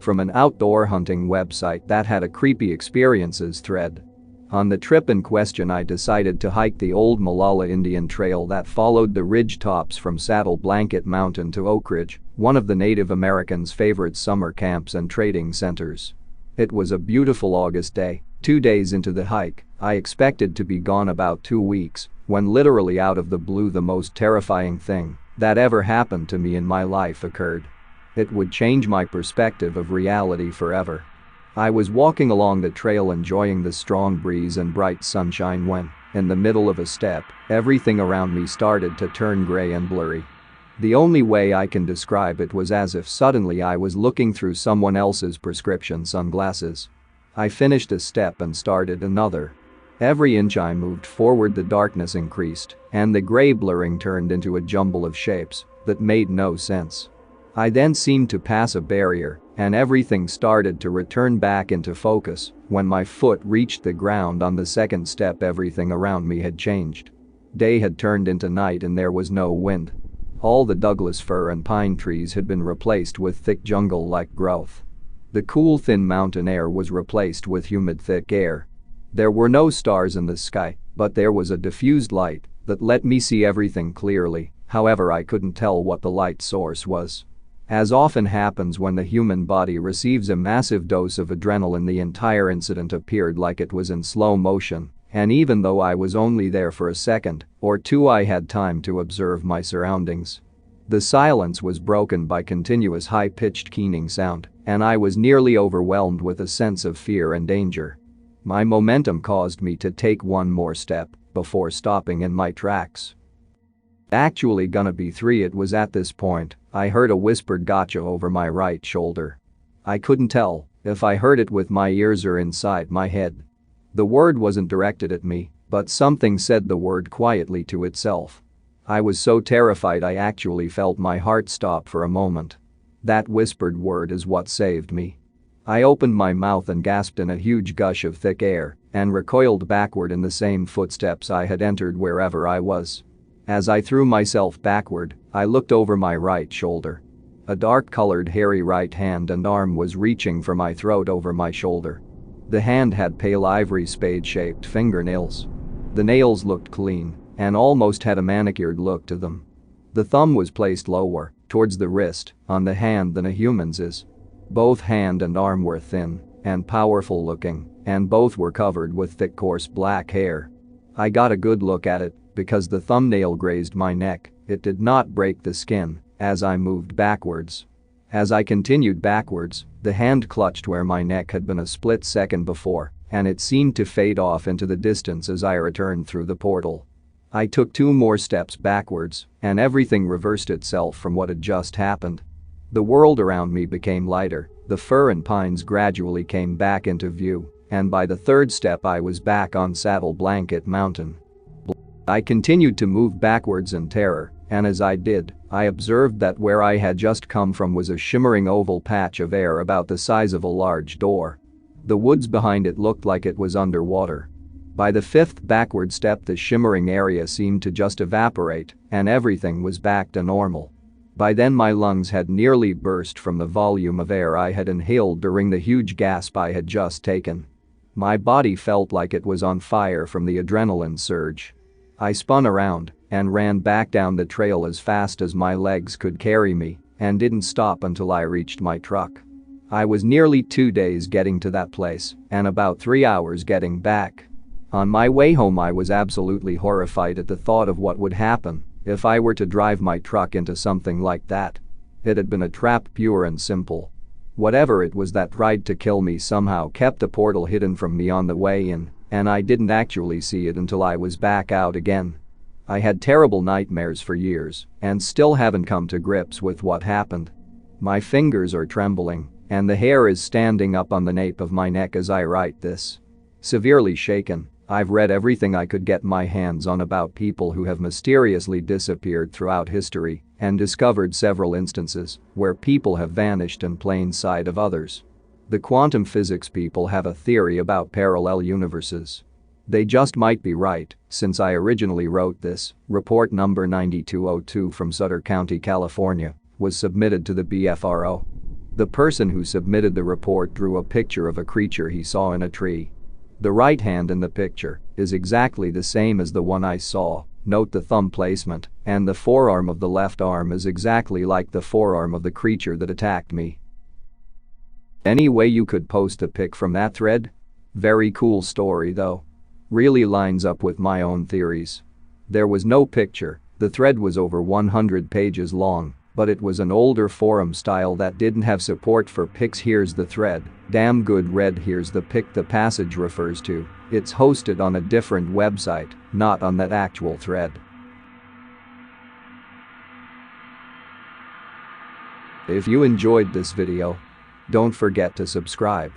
from an outdoor hunting website that had a creepy experiences thread. On the trip in question, I decided to hike the old Malala Indian Trail that followed the ridge tops from Saddle Blanket Mountain to Oak Ridge, one of the Native Americans' favorite summer camps and trading centers. It was a beautiful August day. 2 days into the hike, I expected to be gone about 2 weeks, when literally out of the blue the most terrifying thing that ever happened to me in my life occurred. It would change my perspective of reality forever. I was walking along the trail enjoying the strong breeze and bright sunshine when, in the middle of a step, everything around me started to turn gray and blurry. The only way I can describe it was as if suddenly I was looking through someone else's prescription sunglasses. I finished a step and started another. Every inch I moved forward, the darkness increased, and the gray blurring turned into a jumble of shapes that made no sense. I then seemed to pass a barrier, and everything started to return back into focus. When my foot reached the ground on the second step, everything around me had changed. Day had turned into night and there was no wind. All the Douglas fir and pine trees had been replaced with thick jungle-like growth. The cool, thin mountain air was replaced with humid, thick air. There were no stars in the sky, but there was a diffused light that let me see everything clearly. However, I couldn't tell what the light source was. As often happens when the human body receives a massive dose of adrenaline, the entire incident appeared like it was in slow motion, and even though I was only there for a second or two, I had time to observe my surroundings. The silence was broken by continuous high-pitched keening sound, and I was nearly overwhelmed with a sense of fear and danger. My momentum caused me to take one more step before stopping in my tracks. Actually gonna be 3. It was at this point I heard a whispered "gotcha" over my right shoulder. I couldn't tell if I heard it with my ears or inside my head. The word wasn't directed at me, but something said the word quietly to itself. I was so terrified I actually felt my heart stop for a moment. That whispered word is what saved me. I opened my mouth and gasped in a huge gush of thick air and recoiled backward in the same footsteps I had entered wherever I was. As I threw myself backward, I looked over my right shoulder. A dark-colored, hairy right hand and arm was reaching for my throat over my shoulder. The hand had pale ivory spade-shaped fingernails. The nails looked clean and almost had a manicured look to them. The thumb was placed lower, towards the wrist, on the hand than a human's is. Both hand and arm were thin and powerful looking, and both were covered with thick, coarse black hair. I got a good look at it because the thumbnail grazed my neck. It did not break the skin as I moved backwards. As I continued backwards, the hand clutched where my neck had been a split second before, and it seemed to fade off into the distance as I returned through the portal. I took 2 more steps backwards, and everything reversed itself from what had just happened. The world around me became lighter, the fir and pines gradually came back into view, and by the 3rd step I was back on Saddle Blanket Mountain. I continued to move backwards in terror, and as I did, I observed that where I had just come from was a shimmering oval patch of air about the size of a large door. The woods behind it looked like it was underwater. By the 5th backward step, the shimmering area seemed to just evaporate, and everything was back to normal. By then my lungs had nearly burst from the volume of air I had inhaled during the huge gasp I had just taken. My body felt like it was on fire from the adrenaline surge. I spun around and ran back down the trail as fast as my legs could carry me and didn't stop until I reached my truck. I was nearly 2 days getting to that place and about 3 hours getting back. On my way home, I was absolutely horrified at the thought of what would happen if I were to drive my truck into something like that. It had been a trap, pure and simple. Whatever it was that tried to kill me somehow kept the portal hidden from me on the way in, and I didn't actually see it until I was back out again. I had terrible nightmares for years and still haven't come to grips with what happened. My fingers are trembling and the hair is standing up on the nape of my neck as I write this. Severely shaken, I've read everything I could get my hands on about people who have mysteriously disappeared throughout history and discovered several instances where people have vanished in plain sight of others. The quantum physics people have a theory about parallel universes. They just might be right, since I originally wrote this. Report number 9202 from Sutter County, California was submitted to the BFRO. The person who submitted the report drew a picture of a creature he saw in a tree. The right hand in the picture is exactly the same as the one I saw. Note the thumb placement, and the forearm of the left arm is exactly like the forearm of the creature that attacked me. Any way you could post a pic from that thread? Very cool story though. Really lines up with my own theories. There was no picture, the thread was over 100 pages long, but it was an older forum style that didn't have support for pics. Here's the thread, damn good read. Here's the pic the passage refers to. It's hosted on a different website, not on that actual thread. If you enjoyed this video, don't forget to subscribe.